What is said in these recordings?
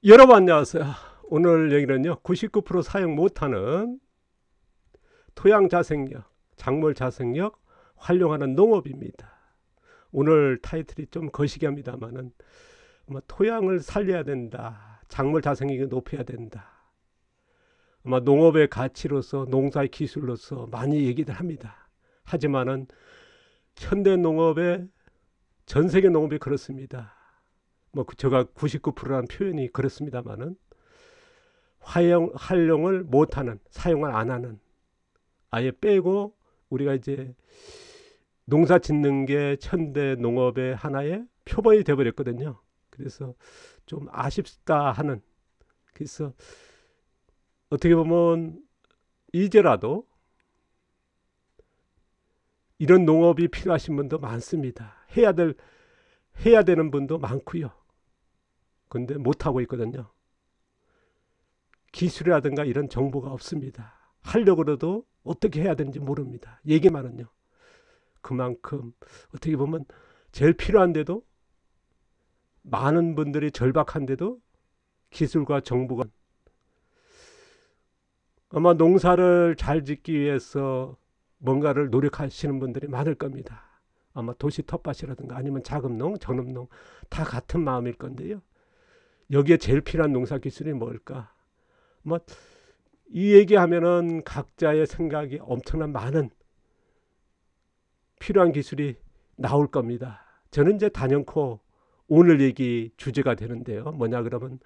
여러분 안녕하세요. 오늘 얘기는요 99% 사용 못하는 토양 자생력, 작물 자생력 활용하는 농업입니다. 오늘 타이틀이 좀 거시기합니다만은 토양을 살려야 된다, 작물 자생력을 높여야 된다, 농업의 가치로서, 농사의 기술로서 많이 얘기들 합니다. 하지만은 현대 농업의, 전 세계 농업이 그렇습니다. 제가 99%라는 표현이 그렇습니다만은 활용을 못하는, 사용을 안 하는, 아예 빼고 우리가 이제 농사 짓는 게 현대 농업의 하나의 표본이 되어버렸거든요. 그래서 좀 아쉽다 하는, 그래서 어떻게 보면 이제라도 이런 농업이 필요하신 분도 많습니다. 해야 되는 분도 많고요. 근데 못하고 있거든요. 기술이라든가 이런 정보가 없습니다. 하려고 해도 어떻게 해야 되는지 모릅니다. 얘기만은요. 그만큼 어떻게 보면 제일 필요한데도, 많은 분들이 절박한데도 기술과 정보가, 아마 농사를 잘 짓기 위해서 뭔가를 노력하시는 분들이 많을 겁니다. 아마 도시 텃밭이라든가 아니면 자금농, 전업농 다 같은 마음일 건데요. 여기에 제일 필요한 농사 기술이 뭘까? 이 얘기하면은 각자의 생각이 엄청난 많은 필요한 기술이 나올 겁니다. 저는 이제 단연코 오늘 얘기 주제가 되는데요. 뭐냐 그러면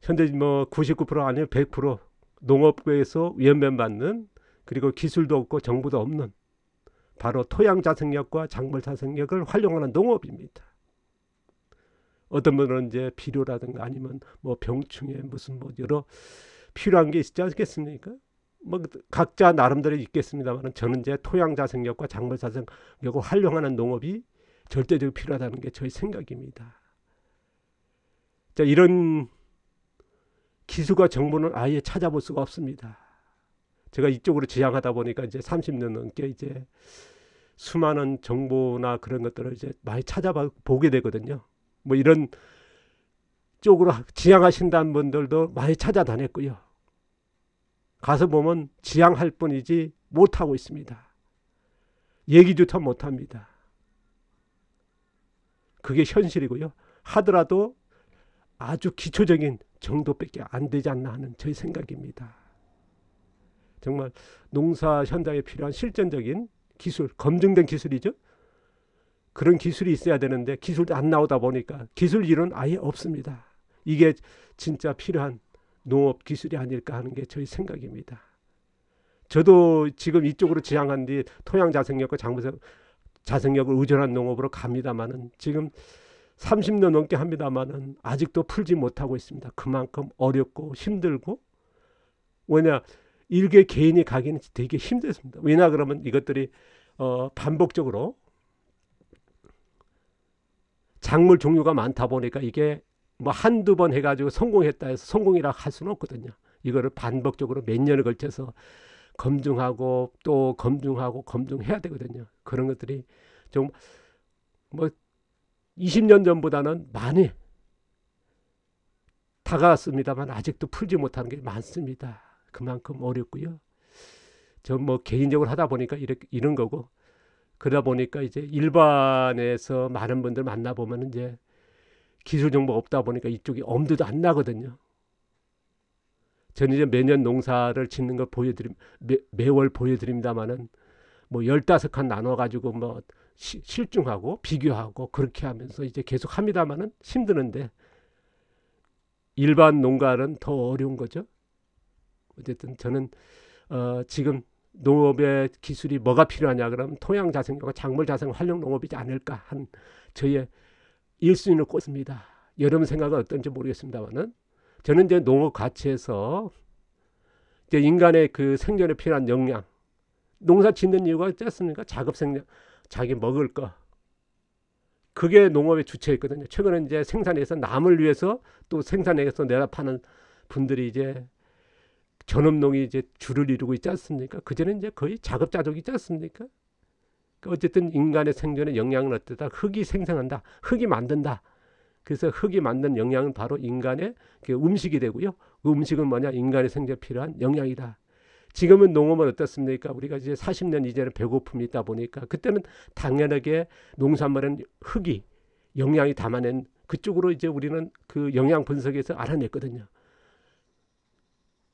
현재 99% 아니면 100% 농업계에서 위험받는, 그리고 기술도 없고 정보도 없는 바로 토양 자생력과 작물 자생력을 활용하는 농업입니다. 어떤 분은 이제 비료라든가 아니면 병충해 무슨 여러 필요한 게 있지 않겠습니까? 각자 나름대로 있겠습니다만 저는 이제 토양 자생력과 작물 자생력을 활용하는 농업이 절대적으로 필요하다는 게 저희 생각입니다. 자, 이런 기술과 정보는 아예 찾아볼 수가 없습니다. 제가 이쪽으로 지향하다 보니까 이제 30년 넘게 이제 수많은 정보나 그런 것들을 이제 많이 찾아보게 되거든요. 이런 쪽으로 지향하신다는 분들도 많이 찾아다녔고요. 가서 보면 지향할 뿐이지 못하고 있습니다. 얘기조차 못합니다. 그게 현실이고요. 하더라도 아주 기초적인 정도밖에 안 되지 않나 하는 저희 생각입니다. 정말 농사 현장에 필요한 실전적인 기술, 검증된 기술이죠. 그런 기술이 있어야 되는데 기술도 안 나오다 보니까 기술 이론 아예 없습니다. 이게 진짜 필요한 농업 기술이 아닐까 하는 게 저희 생각입니다. 저도 지금 이쪽으로 지향한 뒤 토양 자생력과 작물 자생력을 의존한 농업으로 갑니다만은 지금 30년 넘게 합니다만은 아직도 풀지 못하고 있습니다. 그만큼 어렵고 힘들고, 왜냐 일개 개인이 가기는 되게 힘들습니다. 왜냐 그러면 이것들이 반복적으로 작물 종류가 많다 보니까 이게 한두 번 해가지고 성공했다 해서 성공이라 할 수는 없거든요. 이거를 반복적으로 몇 년을 걸쳐서 검증하고 또 검증해야 되거든요. 그런 것들이 좀 20년 전보다는 많이 다가왔습니다만 아직도 풀지 못하는 게 많습니다. 그만큼 어렵고요. 저 개인적으로 하다 보니까 이런 거고, 그러다 보니까 이제 일반에서 많은 분들 만나보면 이제 기술 정보가 없다 보니까 이쪽이 엄두도 안 나거든요. 저는 이제 매년 농사를 짓는 걸 매월 보여드립니다만은 15칸 나눠가지고 실중하고 비교하고 그렇게 하면서 이제 계속 합니다만은 힘드는데 일반 농가는 더 어려운 거죠. 어쨌든 저는 지금 농업의 기술이 뭐가 필요하냐 그러면 토양 자생력과 작물 자생 활용 농업이지 않을까 한 저의 1순위를 꼽습니다. 여러분 생각은 어떤지 모르겠습니다만은 저는 이제 농업 가치에서 이제 인간의 그 생존에 필요한 영양, 농사 짓는 이유가 있지 않습니까? 자급 생량, 자기 먹을 거. 그게 농업의 주체였거든요. 최근에 이제 생산해서 남을 위해서 또 생산해서 내다 파는 분들이 이제 전업농이 이제 주를 이루고 있지 않습니까? 그전에 이제 거의 자급자족이 있지 않습니까? 어쨌든 인간의 생존에 영향을 얻다 흙이 생성한다, 흙이 만든다. 그래서 흙이 만든 영양은 바로 인간의 그 음식이 되고요. 그 음식은 뭐냐? 인간의 생존에 필요한 영양이다. 지금은 농업은 어떻습니까? 우리가 이제 40년 이전에 배고픔이 있다 보니까 그때는 당연하게 농산물은 흙이 영양이 담아낸 그쪽으로 이제 우리는 그 영양 분석에서 알아냈거든요.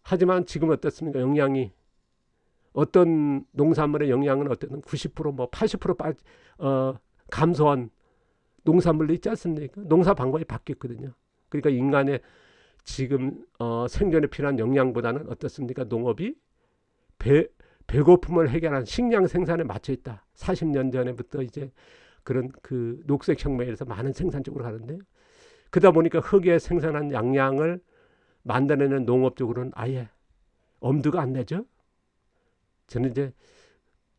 하지만 지금 어떻습니까? 영양이 어떤 농산물의 영양은 어떤 90% 80% 감소한 농산물도 있지 않습니까? 농사 방법이 바뀌었거든요. 그러니까 인간의 지금 생존에 필요한 영양보다는 어떻습니까? 농업이 배고픔을 해결한 식량 생산에 맞춰 있다. 40년 전에부터 이제 그런 그 녹색혁명에서 많은 생산 쪽으로 가는데 그러다 보니까 흙에 생산한 양양을 만들어내는 농업 쪽으로는 아예 엄두가 안 내죠. 저는 이제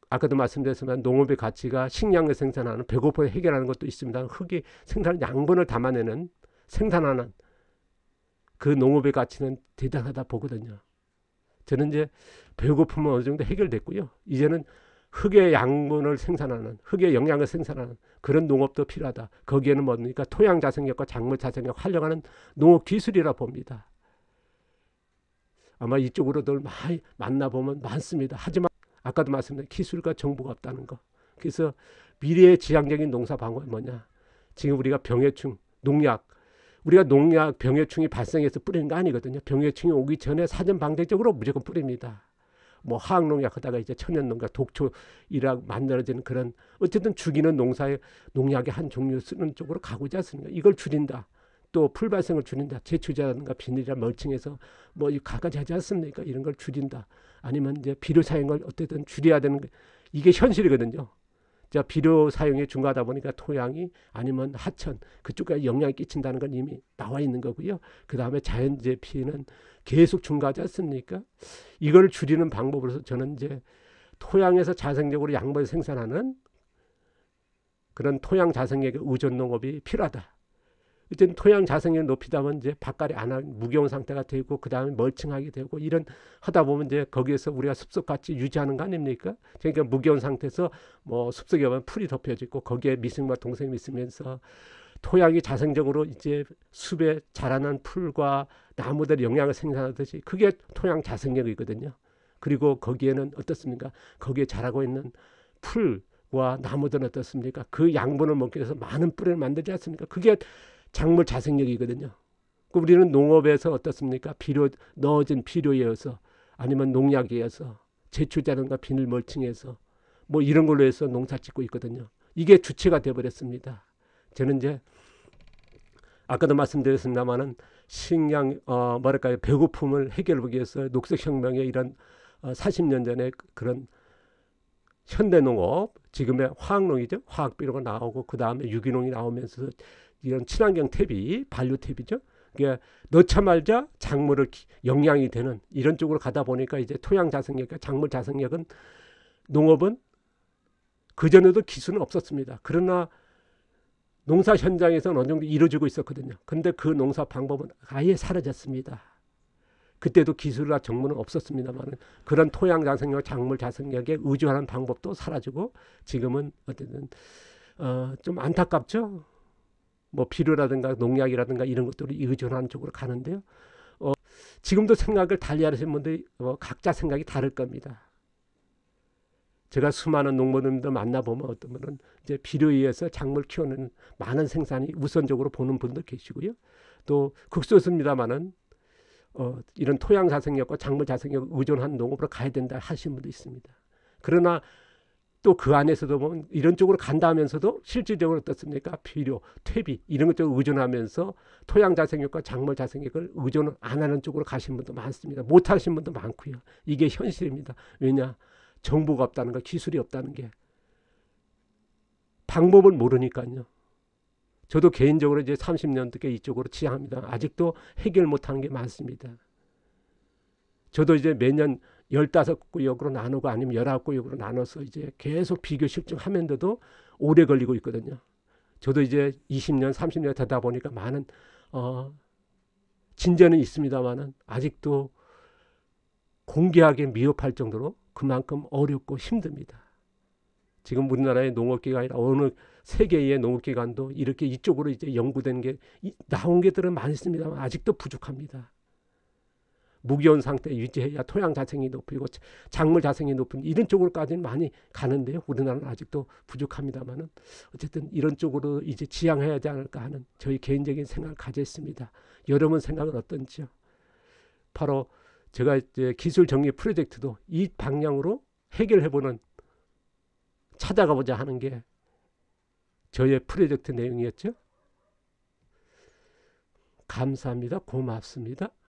아까도 말씀드렸지만 농업의 가치가 식량을 생산하는 배고픔을 해결하는 것도 있습니다. 흙이 생산한 양분을 담아내는 생산하는 그 농업의 가치는 대단하다 보거든요. 저는 이제 배고픔은 어느 정도 해결됐고요. 이제는 흙의 양분을 생산하는 흙의 영양을 생산하는 그런 농업도 필요하다. 거기에는 뭡니까? 토양 자생력과 작물 자생력 활용하는 농업 기술이라 봅니다. 아마 이쪽으로들 많이 만나보면 많습니다. 하지만 아까도 말씀드린 기술과 정보가 없다는 거. 그래서 미래의 지향적인 농사 방법이 뭐냐? 지금 우리가 병해충, 농약, 우리가 농약, 병해충이 발생해서 뿌리는 거 아니거든요. 병해충이 오기 전에 사전 방제적으로 무조건 뿌립니다. 뭐 화학농약 하다가 이제 천연농약, 독초이라 만들어지는 그런 어쨌든 죽이는 농사의 농약의 한 종류 쓰는 쪽으로 가고자 않습니까? 이걸 줄인다. 또 풀발생을 줄인다. 제초제라든가 비닐이나 멀칭해서 뭐 가까지 하지 않습니까? 이런 걸 줄인다. 아니면 이제 비료 사용을 어쨌든 줄여야 되는 게 이게 현실이거든요. 자, 비료 사용이 중요하다 보니까 토양이 아니면 하천 그쪽까지 영향을 끼친다는 건 이미 나와 있는 거고요. 그 다음에 자연재해 피해는 계속 증가하지 않습니까? 이걸 줄이는 방법으로서 저는 이제 토양에서 자생적으로 양분을 생산하는 그런 토양 자생력의 의존 농업이 필요하다. 어쨌든 토양 자생력을 높이다 보면 이제 밭갈이 안 하는 무거운 상태가 되고 그 다음에 멀칭하게 되고 이런 하다 보면 이제 거기에서 우리가 습속 같이 유지하는 거 아닙니까? 그러니까 무거운 상태에서 뭐 습속이 오면 풀이 덮여지고 거기에 미생물과 동생이 있으면서 토양이 자생적으로 이제 숲에 자라는 풀과 나무들의 영양을 생산하듯이 그게 토양 자생력이거든요. 그리고 거기에는 어떻습니까? 거기에 자라고 있는 풀과 나무들은 어떻습니까? 그 양분을 먹기 위해서 많은 뿌리를 만들지 않습니까? 그게 작물 자생력이거든요. 우리는 농업에서 어떻습니까? 비료 넣어진 비료에 의해서 아니면 농약에 의해서 제초자른과 비닐 멀칭해서 뭐 이런 걸로 해서 농사 짓고 있거든요. 이게 주체가 되어버렸습니다. 저는 이제 아까도 말씀드렸습니다만은 식량 뭐랄까요 배고픔을 해결하기 위해서 녹색혁명의 이런 40년 전에 그런 현대농업 지금의 화학농이죠. 화학비료가 나오고 그 다음에 유기농이 나오면서 이런 친환경 퇴비, 반려 퇴비죠. 그게 넣자마자 작물을 영양이 되는 이런 쪽으로 가다 보니까 이제 토양 자생력과 작물 자생력은 농업은 그전에도 기술은 없었습니다. 그러나 농사 현장에서는 어느 정도 이루어지고 있었거든요. 그런데 그 농사 방법은 아예 사라졌습니다. 그때도 기술이나 정보는 없었습니다만 그런 토양 자생력, 작물 자생력에 의존하는 방법도 사라지고 지금은 어쨌든 좀 안타깝죠. 뭐 비료라든가 농약이라든가 이런 것들을 의존하는 쪽으로 가는데요. 지금도 생각을 달리 하시는 분들이 각자 생각이 다를 겁니다. 제가 수많은 농부님들 만나보면 어떤 분은 이제 비료에 의해서 작물 키우는 많은 생산이 우선적으로 보는 분도 계시고요. 또 극소수입니다만은 이런 토양 자생력과 작물 자생력 의존한 농업으로 가야 된다 하시는 분도 있습니다. 그러나 또 그 안에서도 보면 이런 쪽으로 간다 하면서도 실질적으로 어떻습니까? 비료, 퇴비 이런 것들을 의존하면서 토양 자생력과 작물 자생력을 의존 안 하는 쪽으로 가시는 분도 많습니다. 못 하시는 분도 많고요. 이게 현실입니다. 왜냐? 정보가 없다는 거, 기술이 없다는 게 방법을 모르니까요. 저도 개인적으로 이제 30년 넘게 이쪽으로 지향합니다. 아직도 해결 못하는 게 많습니다. 저도 이제 매년 15구역으로 나누고 아니면 19구역으로 나눠서 이제 계속 비교 실증하면서도 오래 걸리고 있거든요. 저도 이제 20년, 30년 되다 보니까 많은 진전은 있습니다만은 아직도 공개하기 미흡할 정도로 그만큼 어렵고 힘듭니다. 지금 우리나라의 농업기가 아니라 어느 세계의 농업기관도 이렇게 이쪽으로 이제 연구된 게 나온 게들은 많습니다만 아직도 부족합니다. 무기온 상태 유지해야 토양 자생이 높이고 작물 자생이 높은 이런 쪽으로까지는 많이 가는데요. 우리나라는 아직도 부족합니다만은 어쨌든 이런 쪽으로 이제 지향해야 하지 않을까 하는 저희 개인적인 생각을 가졌습니다. 여러분 생각은 어떤지요? 바로 제가 이제 기술 정리 프로젝트도 이 방향으로 해결해보는 찾아가보자 하는 게 저의 프로젝트 내용이었죠. 감사합니다. 고맙습니다.